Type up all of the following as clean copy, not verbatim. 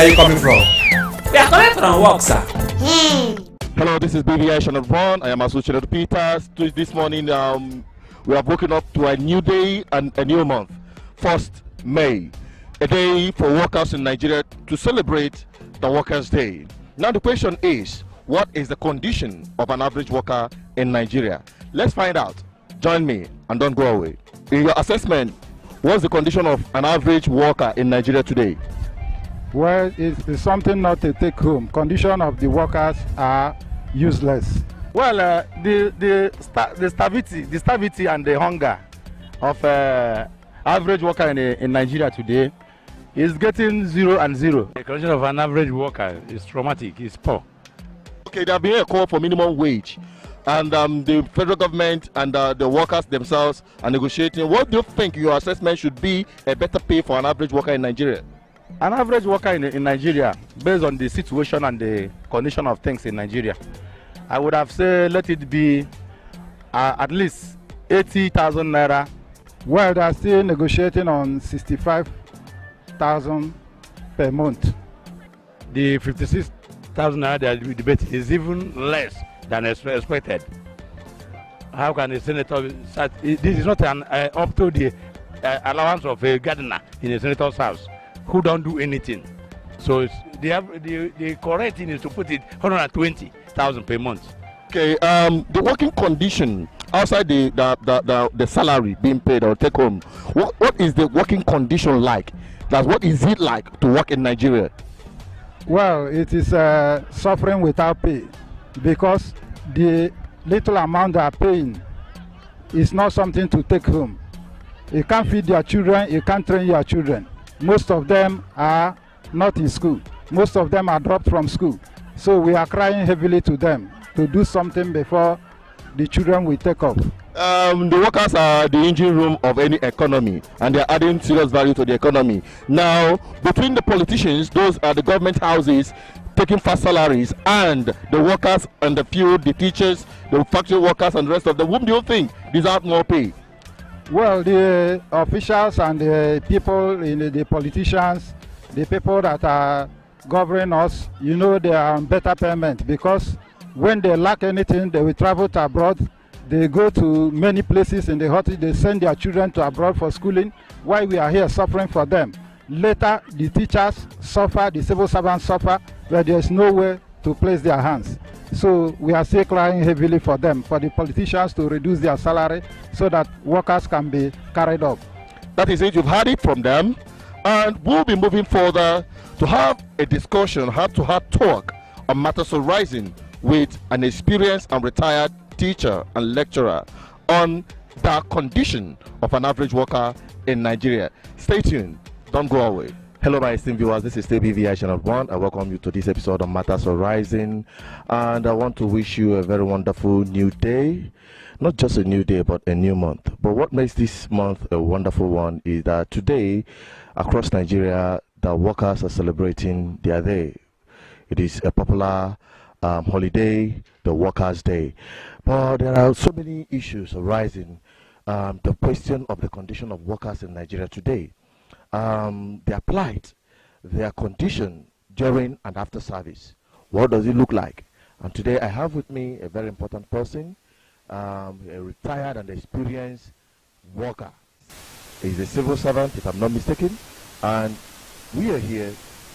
are you coming from? We are coming from work, sir. Hello, this is BVI Channel. I am Associated Peters. This morning, we have woken up to a new day and a new month. 1st May, a day for workers in Nigeria to celebrate the Workers' Day. Now the question is, what is the condition of an average worker in Nigeria? Let's find out. Join me and don't go away. In your assessment, what's the condition of an average worker in Nigeria today? Well, it's something not to take home. Condition of the workers are useless. Well, the stability and the hunger of average worker in Nigeria today is getting 0 and 0. The condition of an average worker is traumatic, it's poor. Okay, there have been a call for minimum wage, and the federal government and the workers themselves are negotiating. What do you think your assessment should be a better pay for an average worker in Nigeria? An average worker in Nigeria, based on the situation and the condition of things in Nigeria, I would have said let it be at least 80,000 naira. Well, they are still negotiating on 65,000 per month. The 56,000 naira that we debate is even less than expected. How can a senator start? This is not an up to the allowance of a gardener in a senator's house who don't do anything. So the correct thing is to put it 120,000 per month. Okay, the working condition outside the salary being paid or take home, what is the working condition like? What is it like to work in Nigeria? Well, it is suffering without pay, because the little amount they are paying is not something to take home. You can't feed your children, you can't train your children. Most of them are not in school. Most of them are dropped from school. So we are crying heavily to them to do something before the children will take off. The workers are the engine room of any economy, and they're adding serious value to the economy. Now, between the politicians, those are the government houses taking fast salaries, and the workers and the field, the teachers, the factory workers, and the rest of them, whom do you think deserve more pay? Well, the officials and the people, the politicians, the people that are governing us, you know, they are on better payment, because when they lack anything, they will travel to abroad. They go to many places in the country. They send their children to abroad for schooling, while we are here suffering for them. Later, the teachers suffer, the civil servants suffer, where there is nowhere to place their hands. So we are still crying heavily for them, for the politicians to reduce their salary so that workers can be carried up. That is it. You've heard it from them, and we'll be moving further to have a discussion, heart-to-heart talk on matters arising with an experienced and retired teacher and lecturer on the condition of an average worker in Nigeria. Stay tuned. Don't go away. Hello, my esteemed viewers. This is BVI Channel 1. I welcome you to this episode on Matters Arising, and I want to wish you a very wonderful new day. Not just a new day, but a new month. But what makes this month a wonderful one is that today, across Nigeria, the workers are celebrating their day. It is a popular holiday, the Workers' Day. But there are so many issues arising. The question of the condition of workers in Nigeria today, their plight, their condition during and after service. What does it look like? And today I have with me a very important person, a retired and experienced worker. He's a civil servant, if I'm not mistaken, and we are here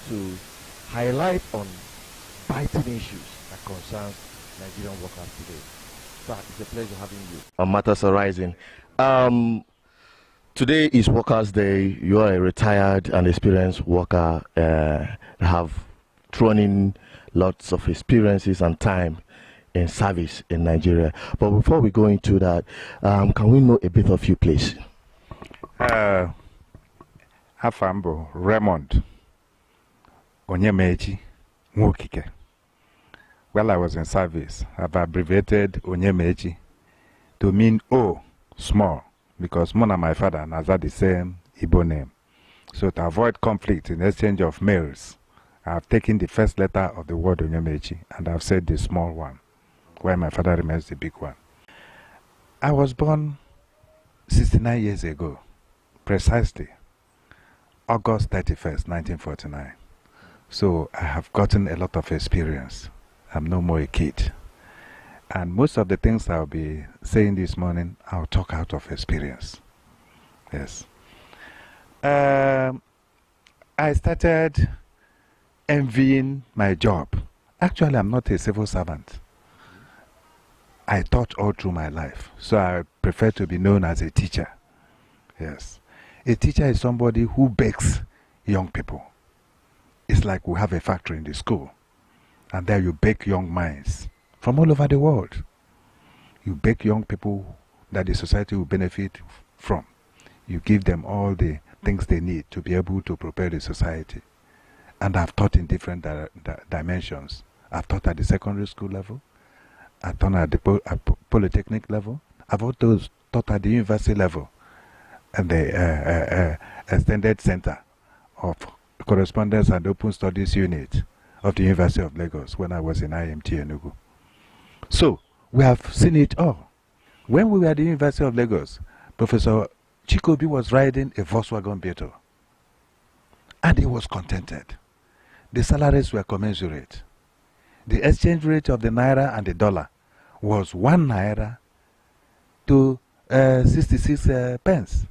to highlight on biting issues that concerns Nigerian workers today. So it's a pleasure having you on Matters Arising. Today is Workers' Day. You are a retired and experienced worker, have thrown in lots of experiences and time in service in Nigeria. But before we go into that, can we know a bit of you, please? Afambo Raymond Onyemechi Nwokike. While I was in service, I've abbreviated Onyemechi to mean O, small, because Mona, my father, and Naza the same Igbo name. So to avoid conflict in exchange of mails, I've taken the first letter of the word Onyemechi and I've said the small one, while my father remains the big one. I was born 69 years ago, precisely August 31st, 1949. So I have gotten a lot of experience. I'm no more a kid. And most of the things I'll be saying this morning, I'll talk out of experience. Yes. I started envying my job. Actually, I'm not a civil servant. I taught all through my life, so I prefer to be known as a teacher. Yes. A teacher is somebody who bakes young people. It's like we have a factory in the school, and there you bake young minds from all over the world. You bake young people that the society will benefit from. You give them all the things they need to be able to prepare the society. And I've taught in different dimensions. I've taught at the secondary school level. I've taught at the polytechnic level. I've also taught at the university level and the extended center of correspondence and open studies unit of the University of Lagos when I was in IMT Enugu. So we have seen it all. When we were at the University of Lagos, Professor Chikobi was riding a Volkswagen Beetle, and he was contented. The salaries were commensurate. The exchange rate of the naira and the dollar was 1 naira to 66 pence.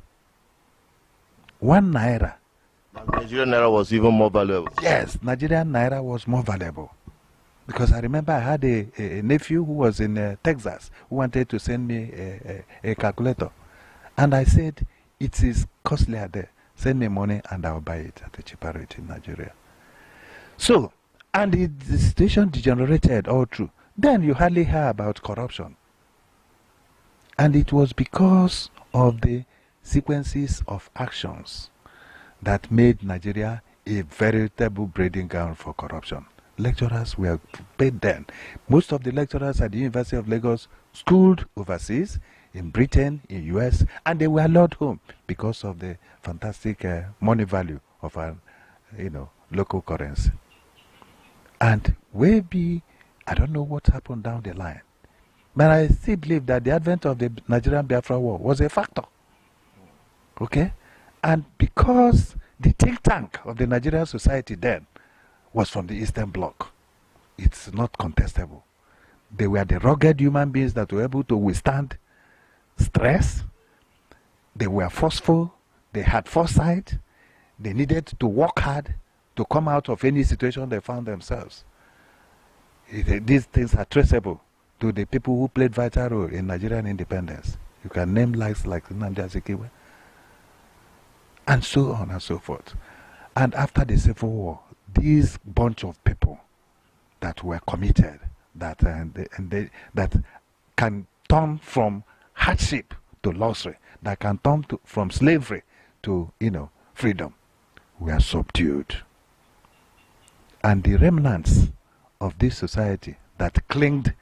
1 naira. Nigerian naira was even more valuable. Yes, Nigerian naira was more valuable. Because I remember I had a nephew who was in Texas who wanted to send me a calculator. And I said, it is costlier there. Send me money and I'll buy it at a cheaper rate in Nigeria. So, and the situation degenerated all through. Then you hardly hear about corruption. And it was because of the sequences of actions that made Nigeria a veritable breeding ground for corruption. Lecturers were paid then. Most of the lecturers at the University of Lagos schooled overseas, in Britain, in US, and they were lured home because of the fantastic money value of our, local currency. And maybe, I don't know what happened down the line, but I still believe that the advent of the Nigerian Biafra War was a factor. Okay? And because the think tank of the Nigerian society then was from the Eastern Bloc, it's not contestable. They were the rugged human beings that were able to withstand stress. They were forceful. They had foresight. They needed to work hard to come out of any situation they found themselves. These things are traceable to the people who played vital role in Nigerian independence. You can name likes like Nnamdi Azikiwe, and so on and so forth. And after the Civil War, these bunch of people that were committed, that can turn from hardship to luxury, that can turn from slavery to freedom, were subdued. And the remnants of this society that clinged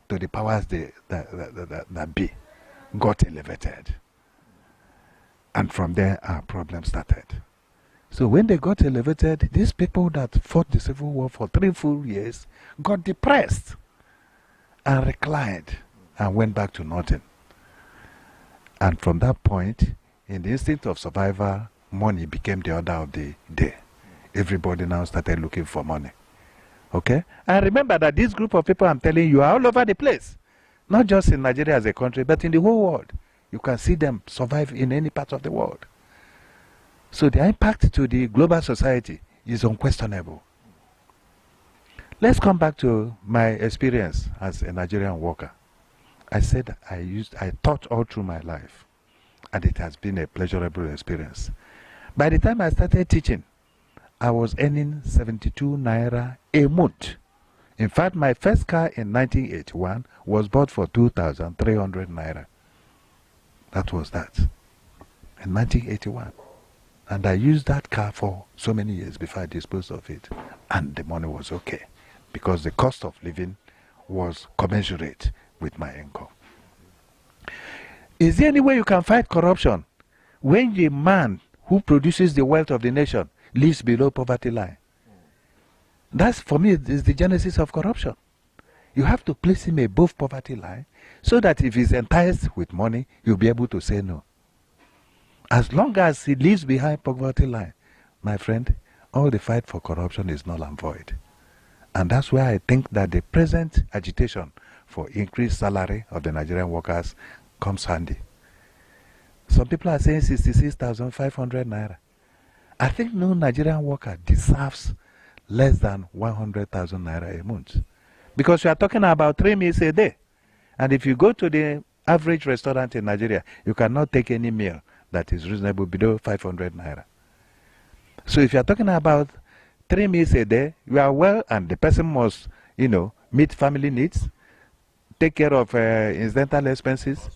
to the powers that be got elevated. And from there our problem started. So when they got elevated, these people that fought the Civil War for 3 full years got depressed and reclined and went back to nothing. And from that point, in the instinct of survival, money became the order of the day. Everybody now started looking for money. Okay? And remember that this group of people I'm telling you are all over the place. Not just in Nigeria as a country, but in the whole world. You can see them survive in any part of the world. So the impact to the global society is unquestionable. Let's come back to my experience as a Nigerian worker. I said I taught all through my life, and it has been a pleasurable experience. By the time I started teaching, I was earning 72 naira a month. In fact, my first car in 1981 was bought for 2,300 naira. That was that in 1981. And I used that car for so many years before I disposed of it. And the money was okay, because the cost of living was commensurate with my income. Is there any way you can fight corruption when the man who produces the wealth of the nation lives below poverty line? That's, for me, is the genesis of corruption. You have to place him above poverty line so that if he's enticed with money, he'll be able to say no. As long as he lives behind poverty line, my friend, all the fight for corruption is null and void. And that's where I think that the present agitation for increased salary of the Nigerian workers comes handy. Some people are saying 66,500 naira. I think no Nigerian worker deserves less than 100,000 naira a month. Because we are talking about 3 meals a day. And if you go to the average restaurant in Nigeria, you cannot take any meal that is reasonable below 500 naira. So if you are talking about 3 meals a day, you are well, and the person must, meet family needs, take care of incidental expenses,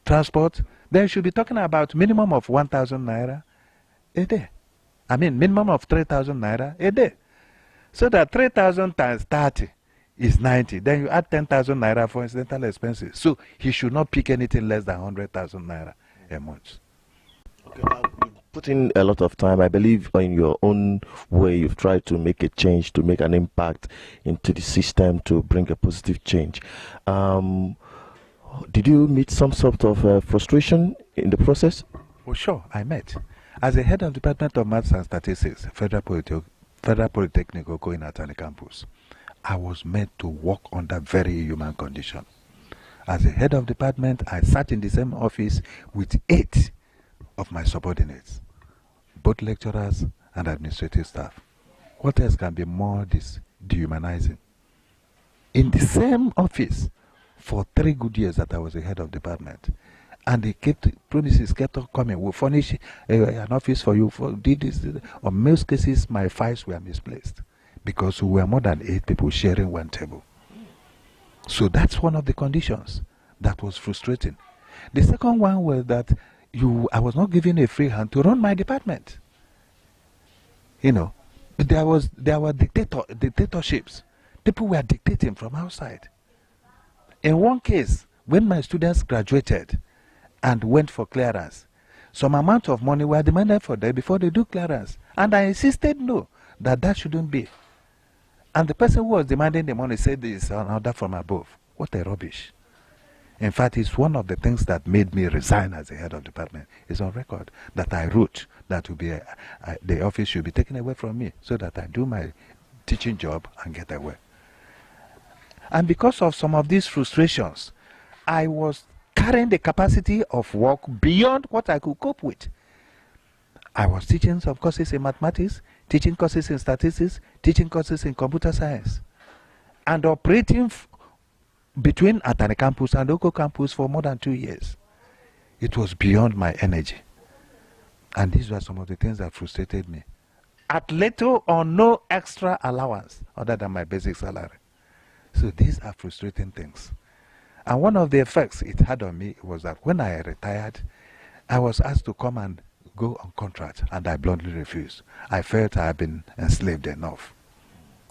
transport, then you should be talking about minimum of 1,000 naira a day. I mean, minimum of 3,000 naira a day. So that 3,000 times 30 is 90. Then you add 10,000 naira for incidental expenses. So he should not pick anything less than 100,000 naira a month. Okay, now you've put in a lot of time. I believe in your own way you've tried to make a change, to make an impact into the system, to bring a positive change. Did you meet some sort of frustration in the process? Well, sure, I met. As a head of Department of Maths and Statistics, Federal Polytechnic Oko in Atani campus, I was made to work under very human condition. As a head of department, I sat in the same office with 8 of my subordinates, both lecturers and administrative staff. What else can be more dehumanizing? In the same office for 3 good years that I was the head of department, and promises kept on coming. We'll furnish an office for you. Did this. On most cases, my files were misplaced because we were more than 8 people sharing one table. So that's one of the conditions that was frustrating. The second one was that I was not given a free hand to run my department. There were dictatorships. People were dictating from outside. In one case, when my students graduated and went for clearance, some amount of money were demanded for them before they do clearance. And I insisted no, that shouldn't be. And the person who was demanding the money said this is an order from above. What a rubbish. In fact, it's one of the things that made me resign as the head of department. It's on record that I wrote that the office should be taken away from me so that I do my teaching job and get away. And because of some of these frustrations, I was carrying the capacity of work beyond what I could cope with. I was teaching some courses in mathematics, teaching courses in statistics, teaching courses in computer science, and operating between Atani campus and Oko campus for more than 2 years. It was beyond my energy. And these were some of the things that frustrated me. At little or no extra allowance other than my basic salary. So these are frustrating things. And one of the effects it had on me was that when I retired, I was asked to come and go on contract, and I bluntly refused. I felt I had been enslaved enough.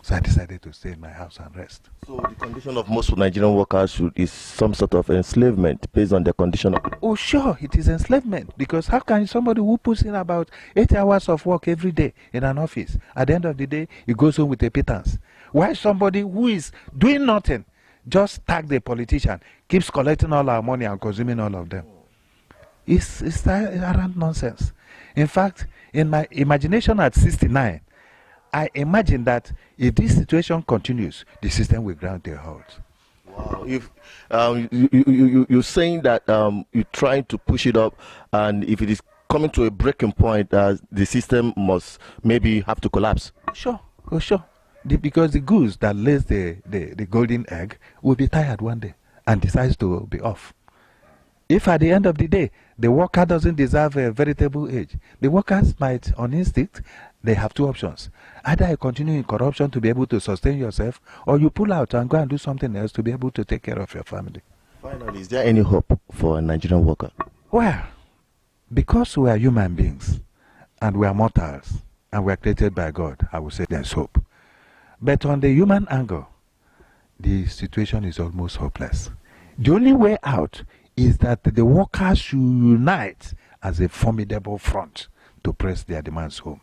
So I decided to stay in my house and rest. So the condition of most Nigerian workers is some sort of enslavement based on their condition of... Oh, sure, it is enslavement. Because how can somebody who puts in about 8 hours of work every day in an office, at the end of the day, he goes home with a pittance? Why somebody who is doing nothing, just tag the politician, keeps collecting all our money and consuming all of them? It's arrant nonsense. In fact, in my imagination at 69, I imagine that if this situation continues, the system will ground to a halt. Wow. You're saying that you're trying to push it up, and if it is coming to a breaking point, the system must maybe have to collapse. Sure, oh, sure. Because the goose that lays the golden egg will be tired one day and decides to be off. If at the end of the day, the worker doesn't deserve a veritable age, the workers might, on instinct, they have 2 options. Either you continue in corruption to be able to sustain yourself, or you pull out and go and do something else to be able to take care of your family. Finally, is there any hope for a Nigerian worker? Well, because we are human beings, and we are mortals, and we are created by God, I would say there's hope. But on the human angle, the situation is almost hopeless. The only way out is that the workers should unite as a formidable front to press their demands home.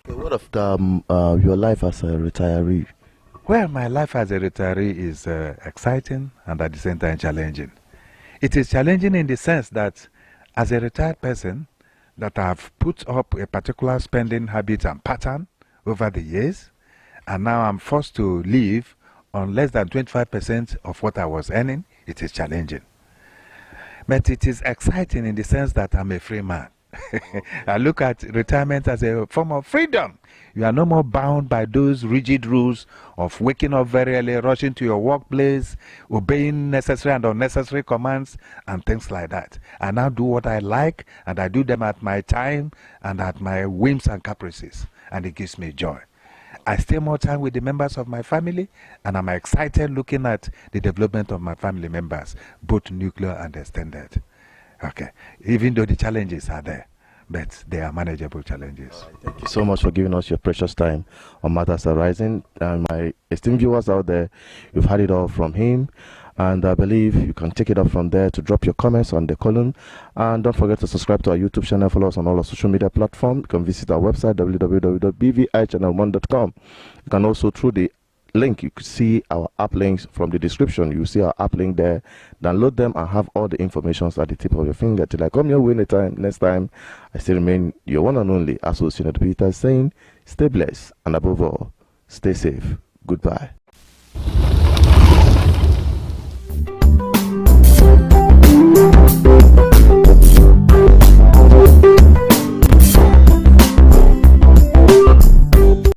What of your life as a retiree? Well, my life as a retiree is exciting and at the same time challenging. It is challenging in the sense that as a retired person, that I have put up a particular spending habit and pattern over the years, and now I'm forced to live on less than 25% of what I was earning. It is challenging. But it is exciting in the sense that I'm a free man. I look at retirement as a form of freedom. You are no more bound by those rigid rules of waking up very early, rushing to your workplace, obeying necessary and unnecessary commands, and things like that. I now do what I like, and I do them at my time and at my whims and caprices, and it gives me joy. I stay more time with the members of my family, and I'm excited looking at the development of my family members, both nuclear and extended. Okay, even though the challenges are there, but they are manageable challenges. Thank you so much for giving us your precious time on Matters Arising. And my esteemed viewers out there, you've had it all from him. And I believe you can take it up from there to drop your comments on the column. And don't forget to subscribe to our YouTube channel, follow us on all our social media platforms. You can visit our website, www.bvichannel1.com. You can also, through the link, you can see our app links from the description. You see our app link there. Download them and have all the information at the tip of your finger. Till I come your way next time, I still remain your one and only associate Peter, saying stay blessed and above all, stay safe. Goodbye.